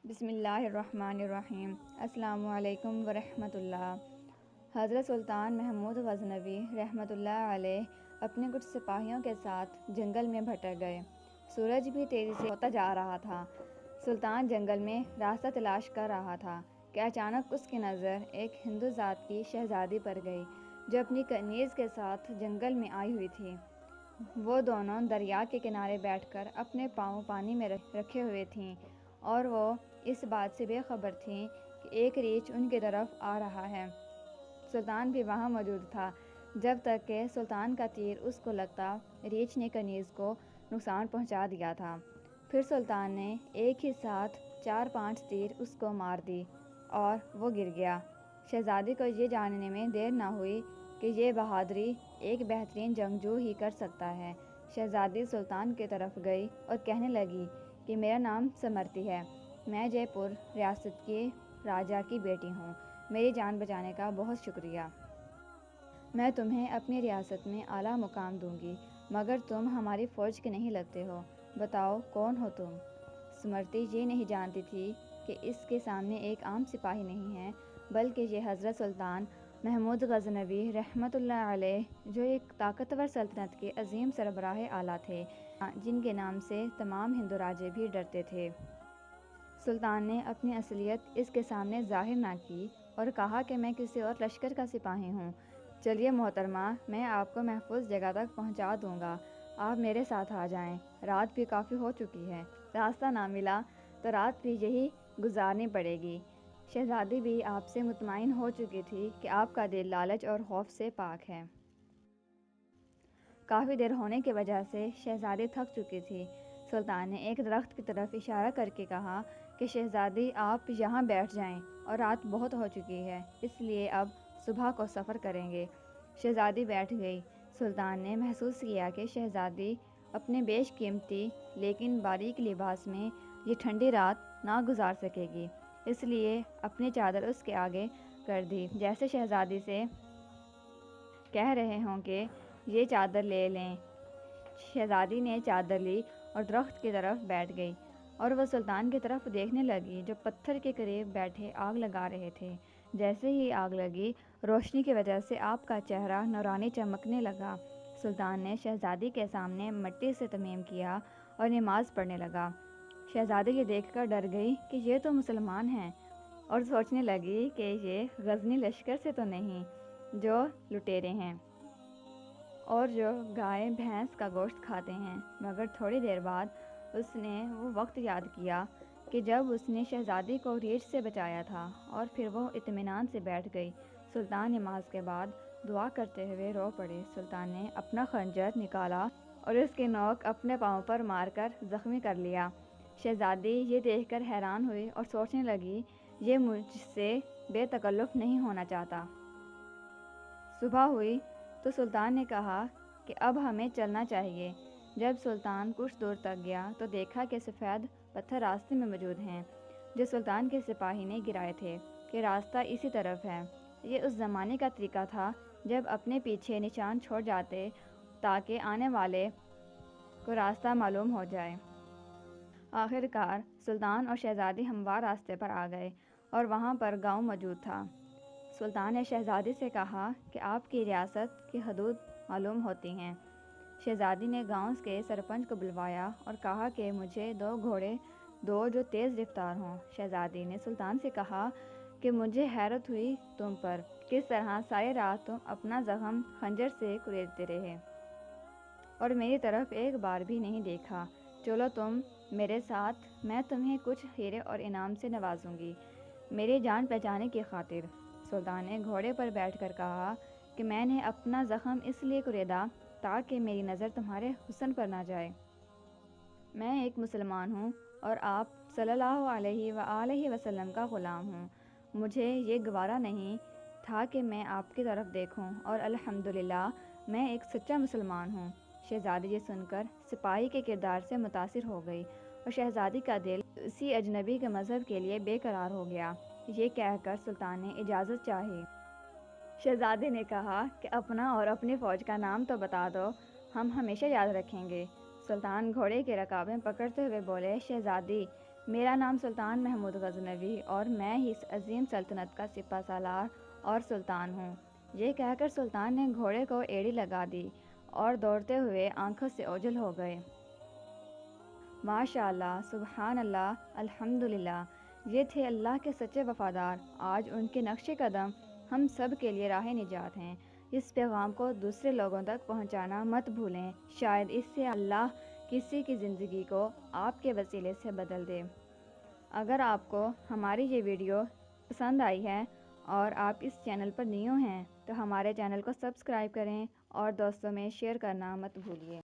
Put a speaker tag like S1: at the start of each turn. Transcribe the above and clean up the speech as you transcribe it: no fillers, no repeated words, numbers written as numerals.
S1: بسم اللہ الرحمن الرحیم۔ السلام علیکم ورحمۃ اللہ۔ حضرت سلطان محمود غزنوی رحمۃ اللہ علیہ اپنے کچھ سپاہیوں کے ساتھ جنگل میں بھٹک گئے۔ سورج بھی تیزی سے ہوتا جا رہا تھا۔ سلطان جنگل میں راستہ تلاش کر رہا تھا کہ اچانک اس کی نظر ایک ہندو ذات کی شہزادی پر گئی جو اپنی کنیز کے ساتھ جنگل میں آئی ہوئی تھی۔ وہ دونوں دریا کے کنارے بیٹھ کر اپنے پاؤں پانی میں رکھے ہوئے تھیں اور وہ اس بات سے بے خبر تھیں کہ ایک ریچھ ان کی طرف آ رہا ہے۔ سلطان بھی وہاں موجود تھا۔ جب تک کہ سلطان کا تیر اس کو لگتا، ریچھ نے کنیز کو نقصان پہنچا دیا تھا۔ پھر سلطان نے ایک ہی ساتھ 4-5 تیر اس کو مار دی اور وہ گر گیا۔ شہزادی کو یہ جاننے میں دیر نہ ہوئی کہ یہ بہادری ایک بہترین جنگجو ہی کر سکتا ہے۔ شہزادی سلطان کی طرف گئی اور کہنے لگی کہ میرا نام سمرتی ہے، میں جے پور ریاست کے راجا کی بیٹی ہوں۔ میری جان بچانے کا بہت شکریہ۔ میں تمہیں اپنی ریاست میں اعلیٰ مقام دوں گی، مگر تم ہماری فوج کے نہیں لگتے ہو۔ بتاؤ کون ہو تم؟ سمرتی یہ نہیں جانتی تھی کہ اس کے سامنے ایک عام سپاہی نہیں ہے، بلکہ یہ حضرت سلطان محمود غزنوی رحمۃ اللہ علیہ جو ایک طاقتور سلطنت کے عظیم سربراہ اعلیٰ تھے، جن کے نام سے تمام ہندو راجے بھی ڈرتے تھے۔ سلطان نے اپنی اصلیت اس کے سامنے ظاہر نہ کی اور کہا کہ میں کسی اور لشکر کا سپاہی ہوں۔ چلیے محترمہ، میں آپ کو محفوظ جگہ تک پہنچا دوں گا، آپ میرے ساتھ آ جائیں۔ رات بھی کافی ہو چکی ہے، راستہ نہ ملا تو رات بھی یہی گزارنی پڑے گی۔ شہزادی بھی آپ سے مطمئن ہو چکی تھی کہ آپ کا دل لالچ اور خوف سے پاک ہے۔ کافی دیر ہونے کی وجہ سے شہزادی تھک چکی تھی۔ سلطان نے ایک درخت کی طرف اشارہ کر کے کہا کہ شہزادی آپ یہاں بیٹھ جائیں، اور رات بہت ہو چکی ہے، اس لیے اب صبح کو سفر کریں گے۔ شہزادی بیٹھ گئی۔ سلطان نے محسوس کیا کہ شہزادی اپنے بیش قیمتی لیکن باریک لباس میں یہ ٹھنڈی رات نہ گزار سکے گی، اس لیے اپنی چادر اس کے آگے کر دی، جیسے شہزادی سے کہہ رہے ہوں کہ یہ چادر لے لیں۔ شہزادی نے چادر لی اور درخت کی طرف بیٹھ گئی، اور وہ سلطان کی طرف دیکھنے لگی جو پتھر کے قریب بیٹھے آگ لگا رہے تھے۔ جیسے ہی آگ لگی، روشنی کی وجہ سے آپ کا چہرہ نورانی چمکنے لگا۔ سلطان نے شہزادی کے سامنے مٹی سے تیمم کیا اور نماز پڑھنے لگا۔ شہزادی یہ دیکھ کر ڈر گئی کہ یہ تو مسلمان ہیں، اور سوچنے لگی کہ یہ غزنی لشکر سے تو نہیں جو لٹیرے ہیں اور جو گائے بھینس کا گوشت کھاتے ہیں۔ مگر تھوڑی دیر بعد اس نے وہ وقت یاد کیا کہ جب اس نے شہزادی کو ریچھ سے بچایا تھا، اور پھر وہ اطمینان سے بیٹھ گئی۔ سلطان نماز کے بعد دعا کرتے ہوئے رو پڑے۔ سلطان نے اپنا خنجر نکالا اور اس کی نوک اپنے پاؤں پر مار کر زخمی کر لیا۔ شہزادی یہ دیکھ کر حیران ہوئی اور سوچنے لگی، یہ مجھ سے بے تکلف نہیں ہونا چاہتا۔ صبح ہوئی تو سلطان نے کہا کہ اب ہمیں چلنا چاہیے۔ جب سلطان کچھ دور تک گیا تو دیکھا کہ سفید پتھر راستے میں موجود ہیں، جو سلطان کے سپاہی نے گرائے تھے کہ راستہ اسی طرف ہے۔ یہ اس زمانے کا طریقہ تھا جب اپنے پیچھے نشان چھوڑ جاتے تاکہ آنے والے کو راستہ معلوم ہو جائے۔ آخر کار سلطان اور شہزادی ہموار راستے پر آ گئے اور وہاں پر گاؤں موجود تھا۔ سلطان نے شہزادی سے کہا کہ آپ کی ریاست کی حدود معلوم ہوتی ہیں۔ شہزادی نے گاؤں کے سرپنچ کو بلوایا اور کہا کہ مجھے 2 گھوڑے دو جو تیز رفتار ہوں۔ شہزادی نے سلطان سے کہا کہ مجھے حیرت ہوئی تم پر، کس طرح ساری رات تم اپنا زخم خنجر سے کریدتے رہے اور میری طرف ایک بار بھی نہیں دیکھا۔ چلو تم میرے ساتھ، میں تمہیں کچھ ہیرے اور انعام سے نوازوں گی، میری جان بچانے کی خاطر۔ سلطان نے گھوڑے پر بیٹھ کر کہا کہ میں نے اپنا زخم اس لیے کریدا تاکہ میری نظر تمہارے حسن پر نہ جائے۔ میں ایک مسلمان ہوں اور آپ صلی اللہ علیہ وآلہ وسلم کا غلام ہوں۔ مجھے یہ گوارا نہیں تھا کہ میں آپ کی طرف دیکھوں، اور الحمدللہ میں ایک سچا مسلمان ہوں۔ شہزادی یہ سن کر سپاہی کے کردار سے متاثر ہو گئی اور شہزادی کا دل اسی اجنبی کے مذہب کے لیے بے قرار ہو گیا۔ یہ کہہ کر سلطان نے اجازت چاہی۔ شہزادی نے کہا کہ اپنا اور اپنی فوج کا نام تو بتا دو، ہم ہمیشہ یاد رکھیں گے۔ سلطان گھوڑے کی رکابیں پکڑتے ہوئے بولے، شہزادی میرا نام سلطان محمود غزنوی اور میں ہی اس عظیم سلطنت کا سپہ سالار اور سلطان ہوں۔ یہ کہہ کر سلطان نے گھوڑے کو ایڑی لگا دی اور دوڑتے ہوئے آنکھوں سے اوجھل ہو گئے۔ ماشاء اللہ، سبحان اللہ، الحمدللہ، یہ تھے اللہ کے سچے وفادار۔ آج ان کے نقش قدم ہم سب کے لیے راہ نجات ہیں۔ اس پیغام کو دوسرے لوگوں تک پہنچانا مت بھولیں، شاید اس سے اللہ کسی کی زندگی کو آپ کے وسیلے سے بدل دے۔ اگر آپ کو ہماری یہ ویڈیو پسند آئی ہے اور آپ اس چینل پر نیو ہیں تو ہمارے چینل کو سبسکرائب کریں اور دوستوں میں شیئر کرنا مت بھولیے۔